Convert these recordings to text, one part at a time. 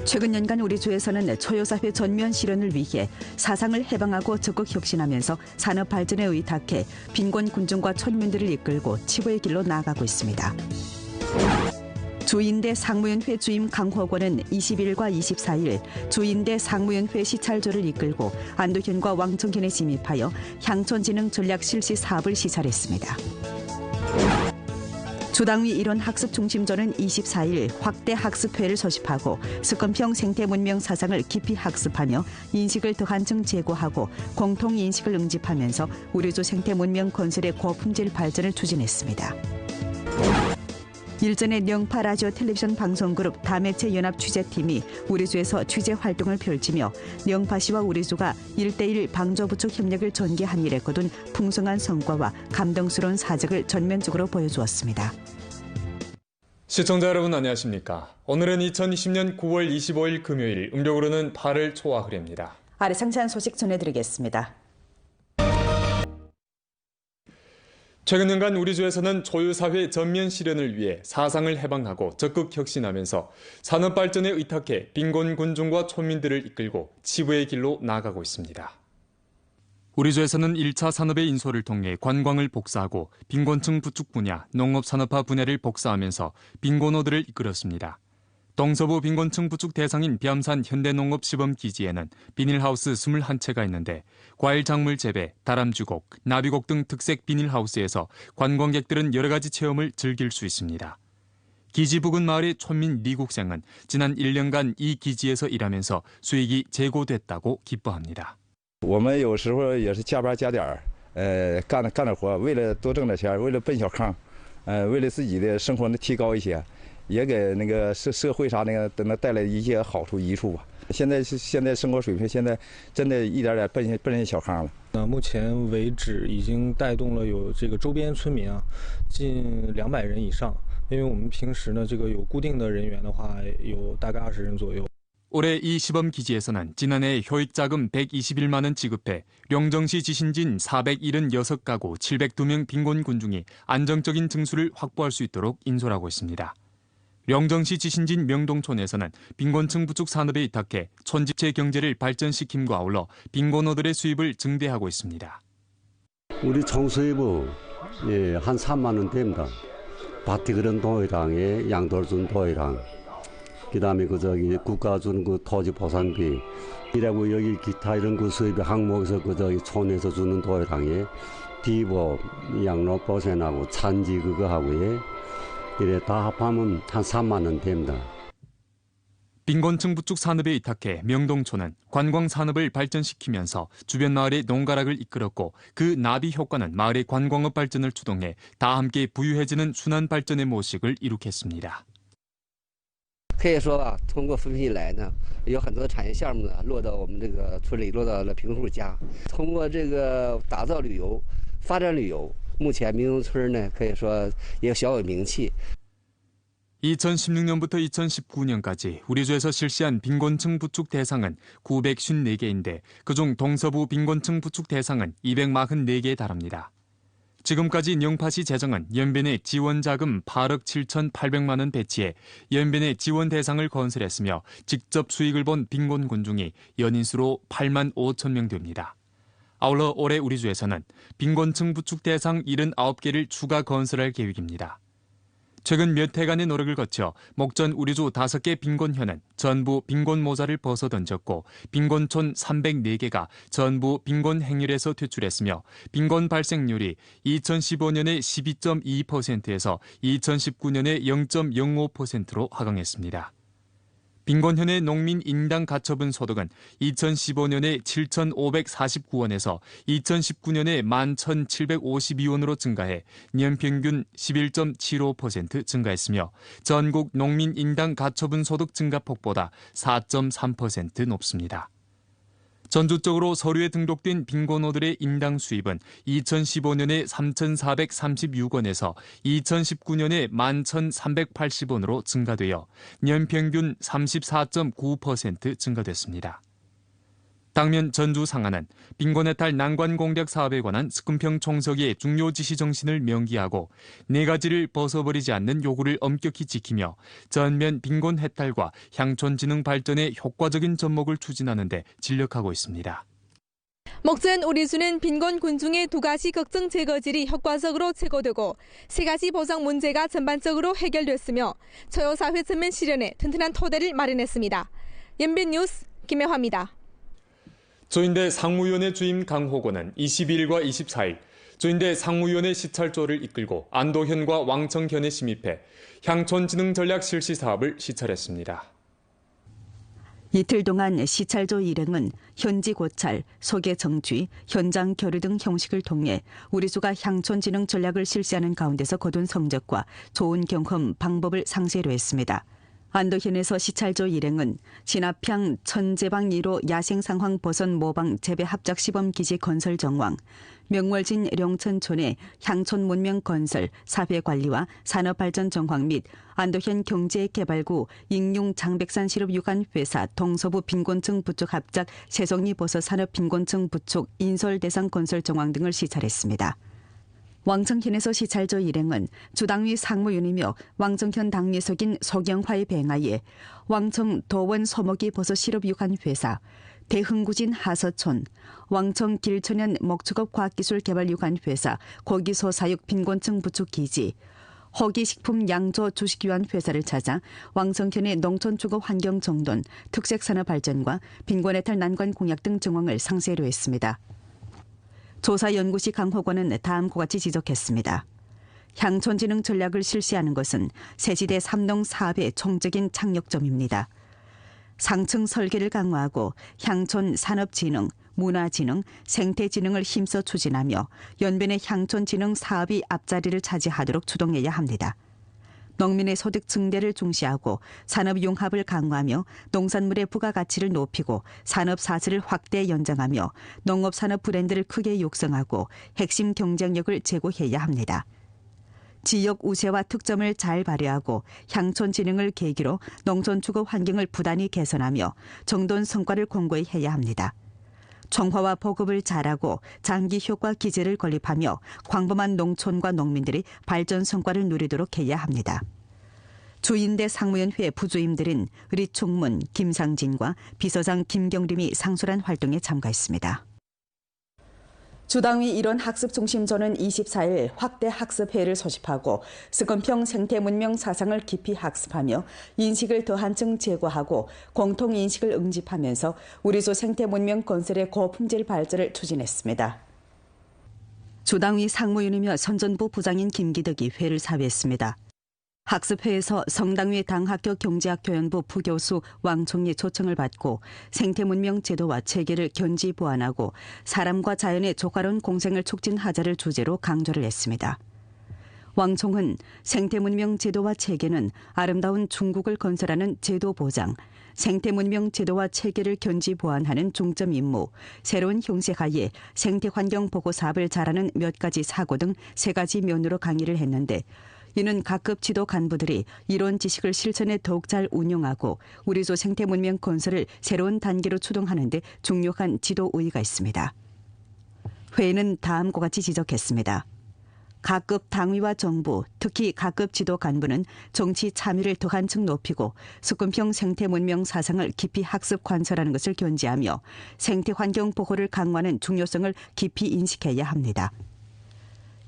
최근 연간 우리 주에서는 초유사회 전면 실현을 위해 사상을 해방하고 적극 혁신하면서 산업 발전에 의탁해 빈곤 군중과 촌민들을 이끌고 치부의 길로 나아가고 있습니다. 주인대 상무위원회 주임 강호권은 20일과 24일 주인대 상무위원회 시찰조를 이끌고 안도현과 왕청현에 진입하여 향촌진흥 전략 실시 사업을 시찰했습니다. 주당위 일원 학습중심조는 24일 확대 학습회를 소집하고 습건평 생태문명 사상을 깊이 학습하며 인식을 더 한층 제고하고 공통인식을 응집하면서 우리주 생태문명 건설의 고품질 발전을 추진했습니다. 일전에 영파 라디오 텔레비전 방송그룹 다매체 연합 취재팀이 우리주에서 취재 활동을 펼치며 영파시와 우리주가 1대1 방조부축 협력을 전개한 일에 거둔 풍성한 성과와 감동스러운 사적을 전면적으로 보여주었습니다. 시청자 여러분 안녕하십니까? 오늘은 2020년 9월 25일 금요일 음력으로는 8월 초와 흐레입니다. 아래 상세한 소식 전해드리겠습니다. 최근 연간 우리주에서는 초유사회 전면 실현을 위해 사상을 해방하고 적극 혁신하면서 산업 발전에 의탁해 빈곤 군중과 촌민들을 이끌고 치부의 길로 나아가고 있습니다. 우리주에서는 1차 산업의 인소를 통해 관광을 복사하고 빈곤층 부축 분야, 농업산업화 분야를 복사하면서 빈곤호들을 이끌었습니다. 동서부 빈곤층 부축 대상인 비암산 현대농업시범기지에는 비닐하우스 21채가 있는데 과일 작물 재배, 다람쥐곡, 나비곡 등 특색 비닐하우스에서 관광객들은 여러 가지 체험을 즐길 수 있습니다. 기지 부근 마을의 촌민 리국생은 지난 1년간 이 기지에서 일하면서 수익이 제고됐다고 기뻐합니다. 我们有时候也是加班加点干点活，为了多挣点钱，为了奔小康，为了自己的生活能提高一些，也给那个社会啥那个等能带来一些好处益处吧。现在生活水平现在真的一点点奔小康了。目前为止已经带动了有这个周边村民近200人以上，因为我们平时呢有固定的人员的话有大概20人左右。 올해 이 시범기지에서는 지난해 효익자금 121만 원 지급해 령정시 지신진 476가구 702명 빈곤 군중이 안정적인 증수를 확보할 수 있도록 인솔하고 있습니다. 령정시 지신진 명동촌에서는 빈곤층 부축 산업에 위탁해 촌집체 경제를 발전시킴과 아울러 빈곤호들의 수입을 증대하고 있습니다. 우리 총수입은 한 3만 원 됩니다. 바티그런 도이랑에 양돌순 도이랑 그다음에 국가 주는 토지 보상비 이라고 여기 기타 이런 수입 항목에서 촌에서 주는 도이랑에 비보 양로 보전하고 찬지 그거 하고에 이래 다 합하면 한 3만 원 됩니다. 빈곤층 부축 산업에 위탁해 명동촌은 관광 산업을 발전시키면서 주변 마을의 농가락을 이끌었고 그 나비 효과는 마을의 관광업 발전을 추동해 다 함께 부유해지는 순환 발전의 모식을 이룩했습니다. 可以说吧，通过扶贫以来呢，有很多产业项目呢落到我们这个村里，落到了贫户家。通过这个打造旅游、发展旅游，目前明东村呢可以说也小有名气。 2016년부터 2019년까지 우리주에서 실시한 빈곤층 부축 대상은 954개인데 그중 동서부 빈곤층 부축 대상은 244개에 달합니다. 지금까지 영파시 재정은 연변의 지원자금 8억 7,800만 원 배치해 연변의 지원 대상을 건설했으며 직접 수익을 본 빈곤 군중이 연인수로 8만 5천 명 됩니다. 아울러 올해 우리주에서는 빈곤층 부축 대상 79개를 추가 건설할 계획입니다. 최근 몇 해간의 노력을 거쳐 목전 우리주 5개 빈곤현은 전부 빈곤 모자를 벗어던졌고 빈곤촌 304개가 전부 빈곤 행렬에서 퇴출했으며 빈곤 발생률이 2015년에 12.2%에서 2019년에 0.05%로 하강했습니다. 빈곤현의 농민 인당 가처분 소득은 2015년에 7,549원에서 2019년에 11,752원으로 증가해 연평균 11.75% 증가했으며 전국 농민 인당 가처분 소득 증가폭보다 4.3% 높습니다. 전주적으로 서류에 등록된 빈곤호들의 인당 수입은 2015년에 3,436원에서 2019년에 11,380원으로 증가되어 연평균 34.9% 증가됐습니다. 당면 전주 상하는 빈곤해탈 난관 공략 사업에 관한 스금평 총서기의 중요 지시 정신을 명기하고 4가지를 벗어버리지 않는 요구를 엄격히 지키며 전면 빈곤 해탈과 향촌 지능 발전의 효과적인 접목을 추진하는 데 진력하고 있습니다. 목전 우리주는 빈곤 군중의 2가지 걱정 제거질이 효과적으로 제거되고 3가지 보상 문제가 전반적으로 해결됐으며 초요사회 전면 실현에 튼튼한 토대를 마련했습니다. 연변 뉴스 김혜화입니다. 조인대 상무위원회 주임 강호곤은 22일과 24일 조인대 상무위원회 시찰조를 이끌고 안도현과 왕청현에 심입해 향촌지능 전략 실시 사업을 시찰했습니다. 이틀 동안 시찰조 일행은 현지 고찰, 소개 정취, 현장 교류 등 형식을 통해 우리주가 향촌지능 전략을 실시하는 가운데서 거둔 성적과 좋은 경험, 방법을 상세로 했습니다. 안도현에서 시찰조 일행은 진압향 천제방 1호 야생상황 보선 모방 재배 합작 시범기지 건설 정황, 명월진 령천촌의 향촌 문명 건설, 사회 관리와 산업발전 정황 및 안도현 경제개발구 익룡 장백산 시럽 유관 회사 동서부 빈곤층 부축 합작 세송리 버섯 산업 빈곤층 부축 인설 대상 건설 정황 등을 시찰했습니다. 왕청현에서 시찰조 일행은 주당위 상무위원이며 왕청현 당리석인 소경화의 배행하에 왕청 도원 소목이 버섯 시럽 유관 회사, 대흥구진 하서촌, 왕청 길천연 목축업 과학기술 개발 유관 회사, 고기소 사육 빈곤층 부축 기지, 허기식품 양조 주식유한 회사를 찾아 왕청현의 농촌주거 환경 정돈, 특색산업 발전과 빈곤해탈 난관 공약 등 정황을 상세로 했습니다. 조사연구시 강호관은 다음과 같이 지적했습니다. 향촌지능 전략을 실시하는 것은 세지대 3농 사업의 총적인 착력점입니다. 상층 설계를 강화하고 향촌 산업진흥, 문화진흥, 생태진흥을 힘써 추진하며 연변의 향촌진흥 사업이 앞자리를 차지하도록 추동해야 합니다. 농민의 소득 증대를 중시하고 산업 융합을 강화하며 농산물의 부가가치를 높이고 산업 사슬을 확대 연장하며 농업산업 브랜드를 크게 육성하고 핵심 경쟁력을 제고해야 합니다. 지역 우세와 특점을 잘 발휘하고 향촌 진흥을 계기로 농촌 주거 환경을 부단히 개선하며 정돈 성과를 공고히 해야 합니다. 총화와 보급을 잘하고 장기 효과 기제를 건립하며 광범한 농촌과 농민들이 발전 성과를 누리도록 해야 합니다. 주인대 상무위원회 부주임들인 의리총문 김상진과 비서장 김경림이 상술한 활동에 참가했습니다. 주당위 일원 학습중심조는 24일 확대 학습회를 소집하고 스건평 생태문명 사상을 깊이 학습하며 인식을 더 한층 제고하고 공통인식을 응집하면서 우리조 생태문명 건설의 고품질 발전을 추진했습니다. 주당위 상무위원이며 선전부 부장인 김기덕이 회를 사회했습니다. 학습회에서 성당위 당학교 경제학교연부 부교수 왕총리 초청을 받고 생태문명 제도와 체계를 견지 보완하고 사람과 자연의 조화로운 공생을 촉진하자를 주제로 강조를 했습니다. 왕총은 생태문명 제도와 체계는 아름다운 중국을 건설하는 제도 보장, 생태문명 제도와 체계를 견지 보완하는 중점 임무, 새로운 형식하에 생태환경 보고 사업을 잘하는 몇 가지 사고 등 3가지 면으로 강의를 했는데 이는 각급 지도 간부들이 이론 지식을 실천에 더욱 잘 운용하고 우리조 생태문명 건설을 새로운 단계로 추동하는 데 중요한 지도 의의가 있습니다. 회의는 다음과 같이 지적했습니다. 각급 당위와 정부, 특히 각급 지도 간부는 정치 참여를 더 한층 높이고 스건평 생태문명 사상을 깊이 학습 관철하는 것을 견지하며 생태환경 보호를 강화하는 중요성을 깊이 인식해야 합니다.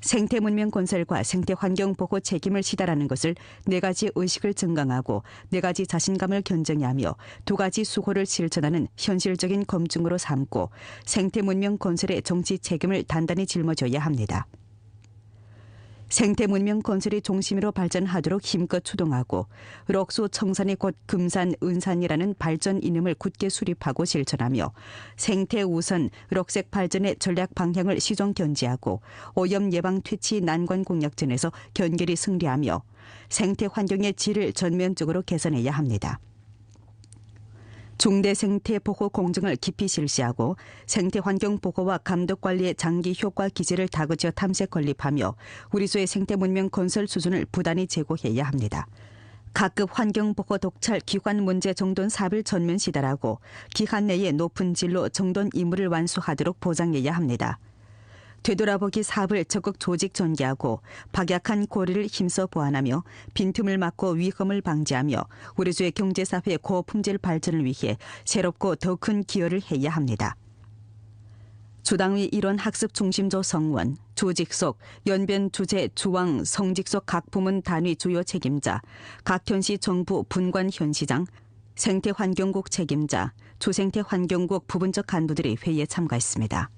생태문명 건설과 생태환경 보호 책임을 시달하는 것을 4가지 의식을 증강하고 4가지 자신감을 견정하며 2가지 수호를 실천하는 현실적인 검증으로 삼고 생태문명 건설의 정치 책임을 단단히 짊어져야 합니다. 생태문명 건설이 중심으로 발전하도록 힘껏 추동하고 럭수 청산이 곧 금산, 은산이라는 발전 이념을 굳게 수립하고 실천하며 생태 우선 럭색 발전의 전략 방향을 시정 견지하고 오염 예방 퇴치 난관 공약전에서 견결히 승리하며 생태 환경의 질을 전면적으로 개선해야 합니다. 중대 생태 보호 공정을 깊이 실시하고 생태 환경 보호와 감독 관리의 장기 효과 기제를 다그쳐 탐색 건립하며 우리조의 생태 문명 건설 수준을 부단히 제고해야 합니다. 각급 환경보호 독찰 기관 문제 정돈 사업을 전면 시달하고 기한 내에 높은 질로 정돈 임무를 완수하도록 보장해야 합니다. 되돌아보기 사업을 적극 조직 전개하고 박약한 고리를 힘써 보완하며 빈틈을 막고 위험을 방지하며 우리주의 경제사회 고품질 발전을 위해 새롭고 더 큰 기여를 해야 합니다. 주당위 일원 학습 중심조 성원, 조직속, 연변 주재 주왕 성직속 각 부문 단위 주요 책임자, 각 현시 정부 분관 현시장, 생태환경국 책임자, 주생태환경국 부분적 간부들이 회의에 참가했습니다.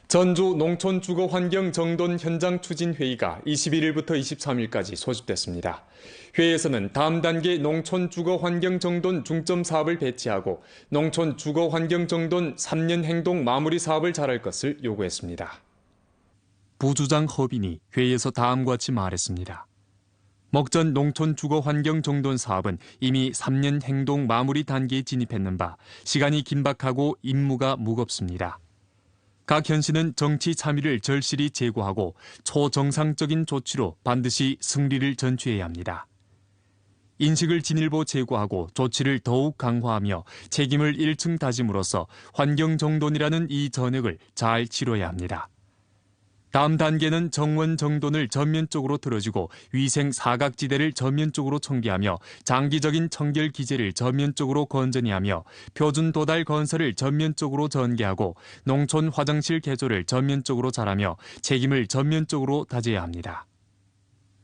전주 농촌주거환경 정돈 현장 추진 회의가 21일부터 23일까지 소집됐습니다. 회의에서는 다음 단계 농촌주거환경 정돈 중점 사업을 배치하고 농촌주거환경 정돈 3년 행동 마무리 사업을 잘할 것을 요구했습니다. 부주장 허빈이 회의에서 다음과 같이 말했습니다. 먹전 농촌주거환경 정돈 사업은 이미 3년 행동 마무리 단계에 진입했는 바 시간이 긴박하고 임무가 무겁습니다. 각 현시는 정치 참여를 절실히 제고하고 초정상적인 조치로 반드시 승리를 전취해야 합니다. 인식을 진일보 제고하고 조치를 더욱 강화하며 책임을 일층 다짐으로써 환경정돈이라는 이 전역을 잘 치러야 합니다. 다음 단계는 정원 정돈을 전면적으로 틀어주고 위생 사각지대를 전면적으로 청개하며 장기적인 청결 기제를 전면적으로 건전히 하며 표준 도달 건설을 전면적으로 전개하고 농촌 화장실 개조를 전면적으로 잘하며 책임을 전면적으로 다져야 합니다.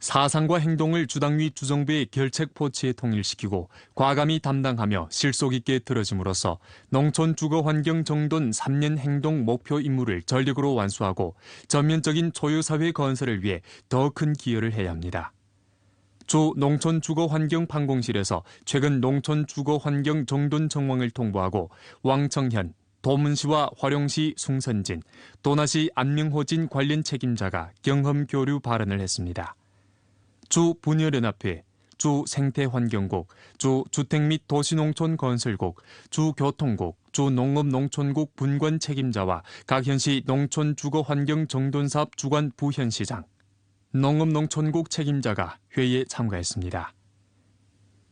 사상과 행동을 주당위 주정부의 결책 포치에 통일시키고 과감히 담당하며 실속 있게 들어줌으로써 농촌 주거환경 정돈 3년 행동 목표 임무를 전력으로 완수하고 전면적인 초유사회 건설을 위해 더 큰 기여를 해야 합니다. 주 농촌주거환경판공실에서 최근 농촌주거환경 정돈 정황을 통보하고 왕청현, 도문시와 화룡시 숭선진, 도나시 안명호진 관련 책임자가 경험 교류 발언을 했습니다. 주 분열연합회, 주 생태환경국, 주 주택 및 도시농촌건설국, 주 교통국, 주 농업농촌국 분관 책임자와 각 현시 농촌주거환경 정돈사업 주관 부현시장, 농업농촌국 책임자가 회의에 참가했습니다.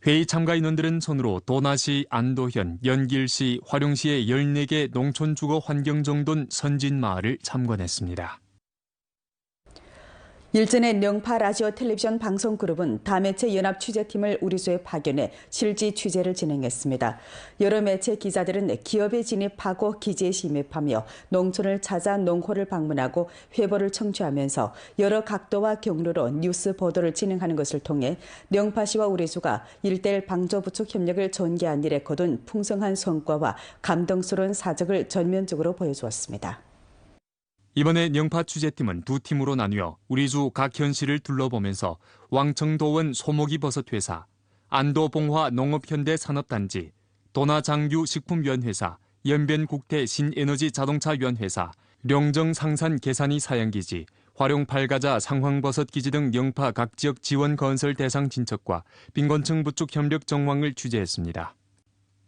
회의 참가 인원들은 손으로 도나시, 안도현, 연길시, 화룡시의 14개 농촌주거환경정돈 선진마을을 참관했습니다. 일전에 명파 라디오 텔레비전 방송그룹은 다매체 연합 취재팀을 우리소에 파견해 실지 취재를 진행했습니다. 여러 매체 기자들은 기업에 진입하고 기지에 심입하며 농촌을 찾아 농호를 방문하고 회보를 청취하면서 여러 각도와 경로로 뉴스 보도를 진행하는 것을 통해 명파시와 우리소가 1:1 방조부축 협력을 전개한 일에 거둔 풍성한 성과와 감동스러운 사적을 전면적으로 보여주었습니다. 이번에 영파 취재팀은 두 팀으로 나뉘어 우리주 각 현시를 둘러보면서 왕청도원 소목이버섯회사, 안도봉화 농업현대산업단지, 도나장유식품연회사, 연변국태 신에너지자동차연회사, 령정상산 계산이 사양기지, 화룡팔가자 상황버섯기지 등 영파 각 지역 지원 건설 대상 진척과 빈곤층 부축 협력 정황을 취재했습니다.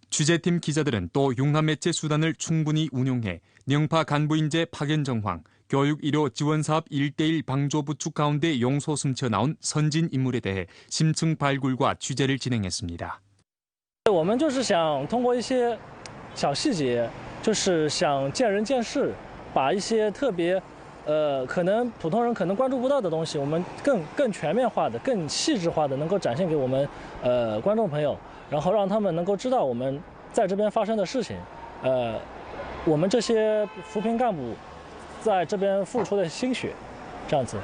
취재팀 기자들은 또 융합매체 수단을 충분히 운용해 영파 간부인재 파견 정황, 교육 의료 지원사업 1:1 방조부축 가운데 용소 숨쳐 나온 선진 인물에 대해 심층 발굴과 취재를 진행했습니다. 我们就是想通过一些小细节，就是想见人见事，把一些特别可能普通人可能关注不到的东西，我们更全面化的、更细致化的能够展现给我们观众朋友，然后让他们能够知道我们在这边发生的事情，我们这些扶贫干部在这边付出的心血，这样子。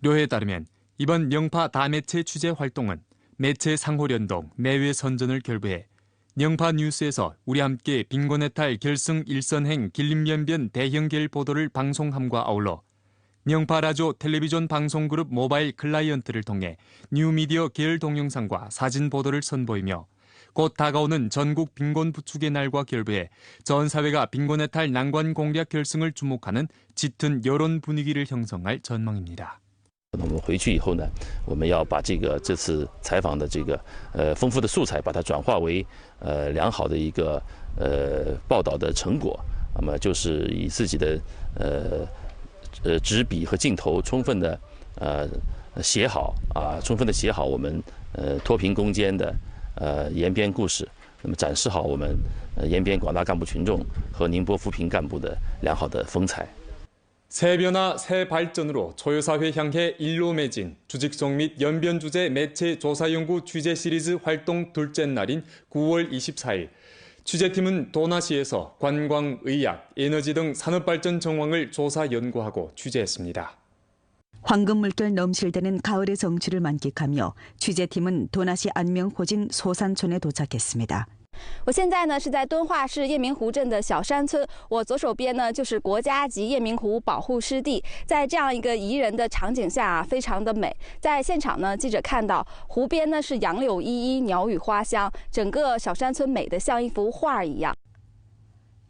료에 따르면 이번 영파 다매체 취재 활동은 매체 상호련동, 내외 선전을 결부해 영파 뉴스에서 우리 함께 빈곤해탈 결승 일선행 길림연변 대형계열 보도를 방송함과 아울러 영파 라디오 텔레비전 방송그룹 모바일 클라이언트를 통해 뉴미디어 계열 동영상과 사진 보도를 선보이며 곧 다가오는 전국 빈곤 부축의 날과 결부해 전 사회가 빈곤해탈 난관 공략 결승을 주목하는 짙은 여론 분위기를 형성할 전망입니다. 我们回去以后呢，我们要把这次采访的丰富的素材，把它转化为良好的一个报道的成果。那么就是以自己的纸笔和镜头充分的写好充分的写好我们脱贫攻坚的延边故事，那么展示好我们延边广大干部群众和宁波扶贫干部的良好的风采。 새 변화, 새 발전으로 초유사회 향해 일로 매진 주직성 및 연변 주제 매체 조사연구 취재 시리즈 활동 둘째 날인 9월 24일 취재팀은 도나시에서 관광, 의학, 에너지 등 산업발전 정황을 조사 연구하고 취재했습니다. 황금 물결 넘실대는 가을의 정취를 만끽하며 취재팀은 도나시 안명호진 소산촌에 도착했습니다. 我现在呢是在敦化市雁鸣湖镇的小山村，我左手边呢就是国家级雁鸣湖保护湿地，在这样一个宜人的场景下非常的美。在现场呢，记者看到湖边呢是杨柳依依，鸟语花香，整个小山村美得像一幅画一样。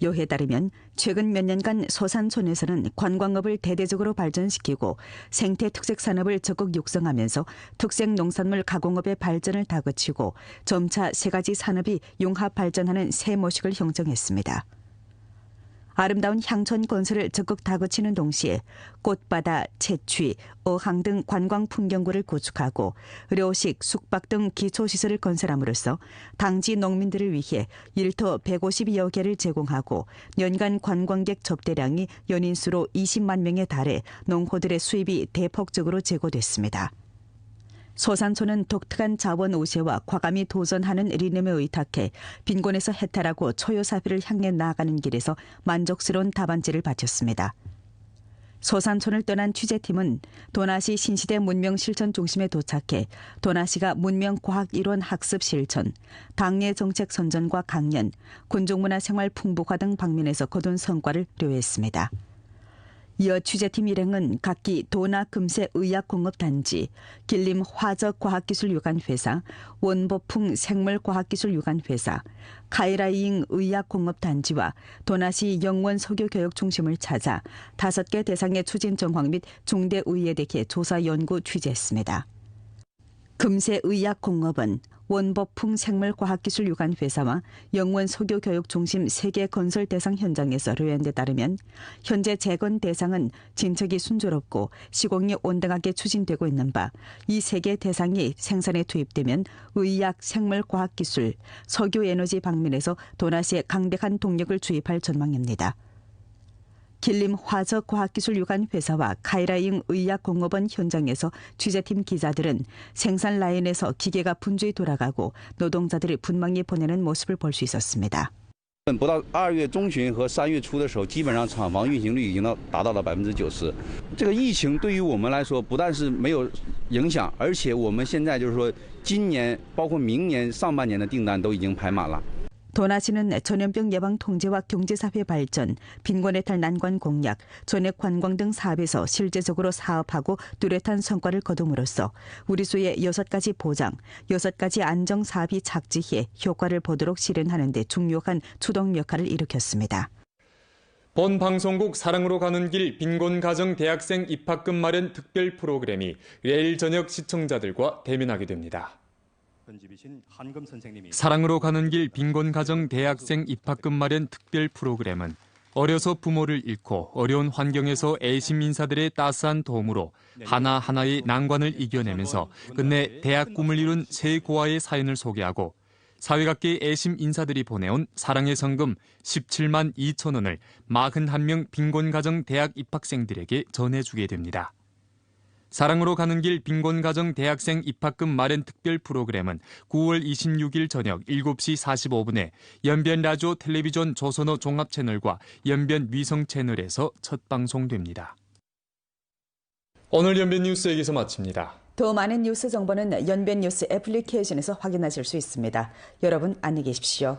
요에 따르면 최근 몇 년간 소산촌에서는 관광업을 대대적으로 발전시키고 생태 특색 산업을 적극 육성하면서 특색 농산물 가공업의 발전을 다그치고 점차 세 가지 산업이 융합 발전하는 새 모식을 형성했습니다. 아름다운 향촌 건설을 적극 다그치는 동시에 꽃바다, 채취, 어항 등 관광 풍경구를 구축하고 의료식, 숙박 등 기초시설을 건설함으로써 당지 농민들을 위해 일터 152여 개를 제공하고 연간 관광객 접대량이 연인수로 20만 명에 달해 농호들의 수입이 대폭적으로 제고됐습니다. 소산촌은 독특한 자원 우세와 과감히 도전하는 리듬에 의탁해 빈곤에서 해탈하고 초유사회를 향해 나아가는 길에서 만족스러운 답안지를 바쳤습니다. 소산촌을 떠난 취재팀은 도나시 신시대 문명실천중심에 도착해 도나시가 문명과학이론 학습 실천, 당내 정책 선전과 강연, 군중문화 생활 풍부화 등 방면에서 거둔 성과를 료했습니다. 이어 취재팀 일행은 각기 도나 금세 의약공업단지, 길림 화적과학기술유관회사, 원보풍 생물과학기술유관회사, 카이라이잉 의약공업단지와 도나시 영원 소교교육중심을 찾아 5개 대상의 추진 정황 및 중대 의의에 대해 조사 연구 취재했습니다. 금세 의약공업은 원보풍 생물과학기술유관회사와 영원 소교교육중심 3개 건설 대상 현장에서 료한 데 따르면 현재 재건 대상은 진척이 순조롭고 시공이 온당하게 추진되고 있는 바 이 3개 대상이 생산에 투입되면 의약, 생물과학기술, 석유에너지 방면에서 도나시에 강력한 동력을 주입할 전망입니다. 길림 화적과학기술유관회사와 카이라잉 의약공업원 현장에서 취재팀 기자들은 생산 라인에서 기계가 분주히 돌아가고 노동자들이 분망이 보내는 모습을 볼 수 있었습니다. 不到2月中旬和3月初的时候，基本上厂房运行率已经达到了90%。这个疫情对于我们来说，不但是没有影响，而且我们现在就是说，今年包括明年上半年的订单都已经排满了。 도나시는 전염병 예방 통제와 경제사회 발전, 빈곤해탈 난관 공약, 전액 관광 등 사업에서 실제적으로 사업하고 뚜렷한 성과를 거둠으로써 우리수의 6가지 보장, 6가지 안정 사업이 착지해 효과를 보도록 실현하는 데 중요한 추동 역할을 일으켰습니다. 본 방송국 사랑으로 가는 길 빈곤 가정 대학생 입학금 마련 특별 프로그램이 내일 저녁 시청자들과 대면하게 됩니다. 사랑으로 가는 길 빈곤 가정 대학생 입학금 마련 특별 프로그램은 어려서 부모를 잃고 어려운 환경에서 애심 인사들의 따스한 도움으로 하나하나의 난관을 이겨내면서 끝내 대학 꿈을 이룬 세 고아의 사연을 소개하고 사회각계 애심 인사들이 보내온 사랑의 성금 17만 2천 원을 41명 빈곤 가정 대학 입학생들에게 전해주게 됩니다. 사랑으로 가는 길 빈곤 가정 대학생 입학금 마련 특별 프로그램은 9월 26일 저녁 7시 45분에 연변 라디오 텔레비전 조선어 종합 채널과 연변 위성 채널에서 첫 방송됩니다. 오늘 연변 뉴스 여기서 마칩니다. 더 많은 뉴스 정보는 연변 뉴스 애플리케이션에서 확인하실 수 있습니다. 여러분 안녕히 계십시오.